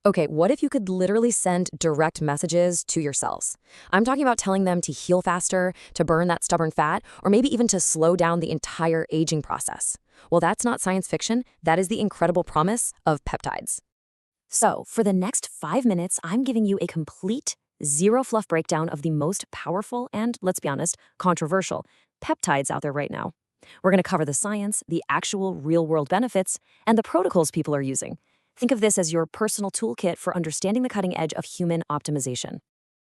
Okay, what if you could literally send direct messages to your cells? I'm talking about telling them to heal faster, to burn that stubborn fat, or maybe even to slow down the entire aging process. Well, that's not science fiction. That is the incredible promise of peptides. So, for the next 5 minutes, I'm giving you a complete zero fluff breakdown of the most powerful and, let's be honest, controversial peptides out there right now. We're going to cover the science, the actual real world benefits, and the protocols people are using. Think of this as your personal toolkit for understanding the cutting edge of human optimization.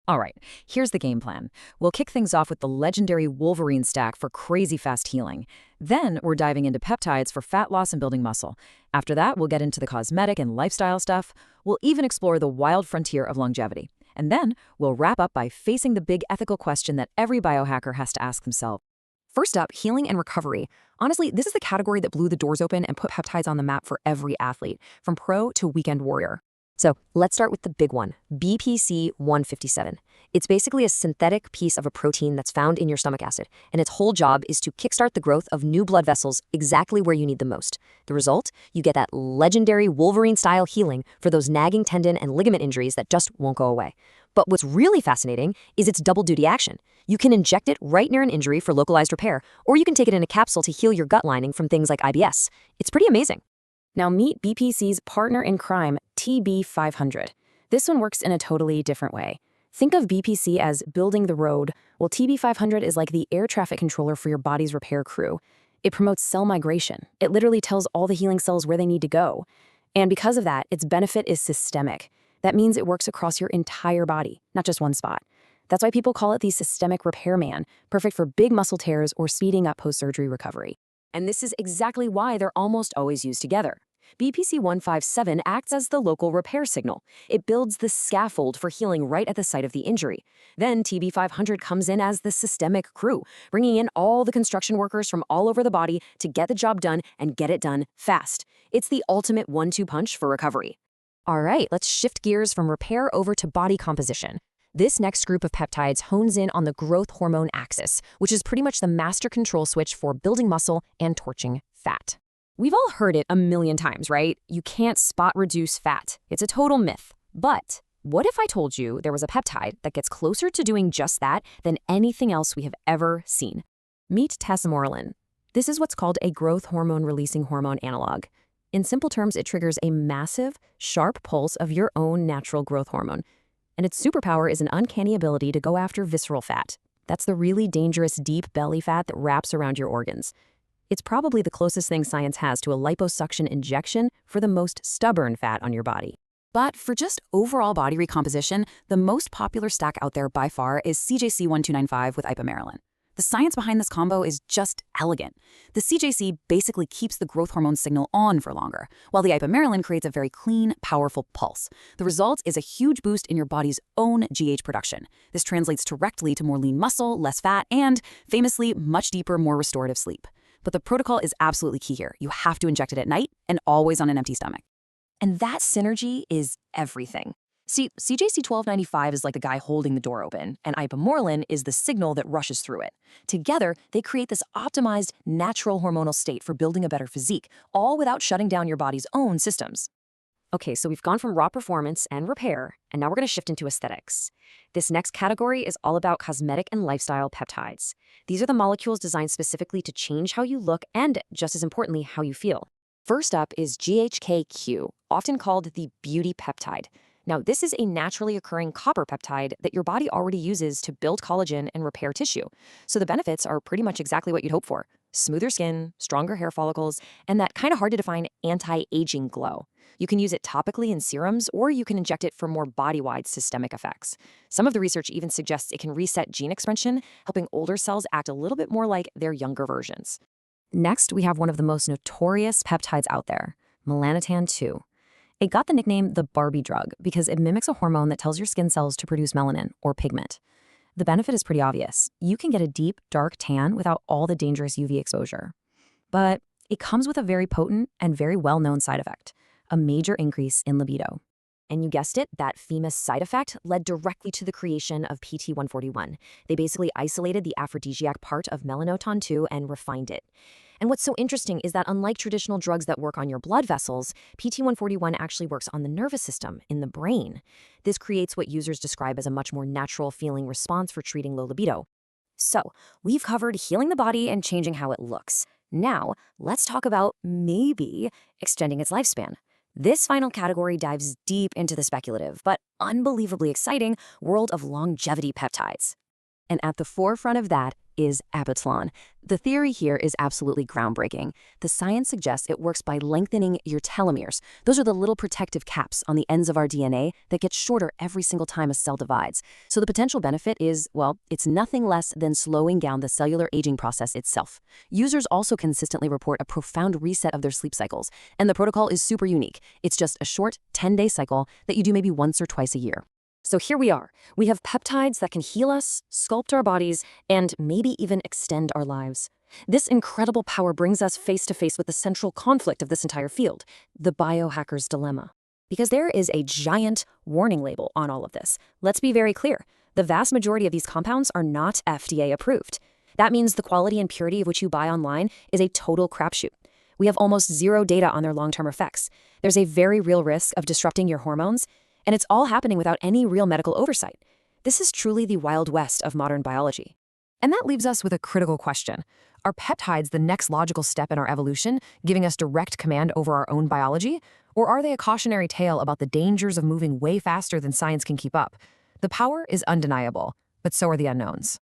All right, here's the game plan. We'll kick things off with the legendary Wolverine stack for crazy fast healing. Then we're diving into peptides for fat loss and building muscle. After that, we'll get into the cosmetic and lifestyle stuff. We'll even explore the wild frontier of longevity. And then we'll wrap up by facing the big ethical question that every biohacker has to ask themselves. First up, healing and recovery. Honestly, this is the category that blew the doors open and put peptides on the map for every athlete, from pro to weekend warrior. So let's start with the big one, BPC 157. It's basically a synthetic piece of a protein that's found in your stomach acid, and its whole job is to kickstart the growth of new blood vessels exactly where you need the most. The result? You get that legendary Wolverine-style healing for those nagging tendon and ligament injuries that just won't go away. But what's really fascinating is its double-duty action. You can inject it right near an injury for localized repair, or you can take it in a capsule to heal your gut lining from things like IBS. It's pretty amazing. Now meet BPC's partner in crime, TB500. This one works in a totally different way. Think of BPC as building the road, while TB500 is like the air traffic controller for your body's repair crew. It promotes cell migration. It literally tells all the healing cells where they need to go. And because of that, its benefit is systemic. That means it works across your entire body, not just one spot. That's why people call it the systemic repairman, perfect for big muscle tears or speeding up post-surgery recovery. And this is exactly why they're almost always used together. BPC 157 acts as the local repair signal. It builds the scaffold for healing right at the site of the injury. Then TB500 comes in as the systemic crew, bringing in all the construction workers from all over the body to get the job done and get it done fast. It's the ultimate 1-2 punch for recovery. All right, let's shift gears from repair over to body composition. This next group of peptides hones in on the growth hormone axis, which is pretty much the master control switch for building muscle and torching fat. We've all heard it a million times, right? You can't spot reduce fat. It's a total myth. But what if I told you there was a peptide that gets closer to doing just that than anything else we have ever seen? Meet tesamorelin. This is what's called a growth hormone-releasing hormone analog. In simple terms, it triggers a massive, sharp pulse of your own natural growth hormone. And its superpower is an uncanny ability to go after visceral fat. That's the really dangerous deep belly fat that wraps around your organs. It's probably the closest thing science has to a liposuction injection for the most stubborn fat on your body. But for just overall body recomposition, the most popular stack out there by far is CJC1295 with ipamorelin. The science behind this combo is just elegant. The CJC basically keeps the growth hormone signal on for longer, while the ipamorelin creates a very clean, powerful pulse. The result is a huge boost in your body's own GH production. This translates directly to more lean muscle, less fat, and, famously, much deeper, more restorative sleep. But the protocol is absolutely key here. You have to inject it at night and always on an empty stomach. And that synergy is everything. See, CJC1295 is like the guy holding the door open, and ipamorelin is the signal that rushes through it. Together, they create this optimized, natural hormonal state for building a better physique, all without shutting down your body's own systems. Okay, so we've gone from raw performance and repair, and now we're going to shift into aesthetics. This next category is all about cosmetic and lifestyle peptides. These are the molecules designed specifically to change how you look and, just as importantly, how you feel. First up is GHKQ, often called the beauty peptide. Now, this is a naturally occurring copper peptide that your body already uses to build collagen and repair tissue. So the benefits are pretty much exactly what you'd hope for. Smoother skin, stronger hair follicles, and that kind of hard to define anti-aging glow. You can use it topically in serums, or you can inject it for more body-wide systemic effects. Some of the research even suggests it can reset gene expression, helping older cells act a little bit more like their younger versions. Next, we have one of the most notorious peptides out there, melanotan-2. It got the nickname the Barbie drug because it mimics a hormone that tells your skin cells to produce melanin, or pigment. The benefit is pretty obvious. You can get a deep, dark tan without all the dangerous UV exposure. But it comes with a very potent and very well-known side effect, a major increase in libido. And you guessed it, that famous side effect led directly to the creation of PT-141. They basically isolated the aphrodisiac part of melanotan-2 and refined it. And what's so interesting is that unlike traditional drugs that work on your blood vessels, PT141 actually works on the nervous system in the brain. This creates what users describe as a much more natural feeling response for treating low libido. So, we've covered healing the body and changing how it looks. Now, let's talk about maybe extending its lifespan. This final category dives deep into the speculative, but unbelievably exciting world of longevity peptides. And at the forefront of that is Abatlon. The theory here is absolutely groundbreaking. The science suggests it works by lengthening your telomeres. Those are the little protective caps on the ends of our DNA that get shorter every single time a cell divides. So the potential benefit is, well, it's nothing less than slowing down the cellular aging process itself. Users also consistently report a profound reset of their sleep cycles, and the protocol is super unique. It's just a short 10-day cycle that you do maybe once or twice a year. So here we are. We have peptides that can heal us, sculpt our bodies, and maybe even extend our lives. This incredible power brings us face to face with the central conflict of this entire field, the biohacker's dilemma. Because there is a giant warning label on all of this. Let's be very clear. The vast majority of these compounds are not FDA approved. That means the quality and purity of which you buy online is a total crapshoot. We have almost zero data on their long-term effects. There's a very real risk of disrupting your hormones, and it's all happening without any real medical oversight. This is truly the Wild West of modern biology. And that leaves us with a critical question. Are peptides the next logical step in our evolution, giving us direct command over our own biology? Or are they a cautionary tale about the dangers of moving way faster than science can keep up? The power is undeniable, but so are the unknowns.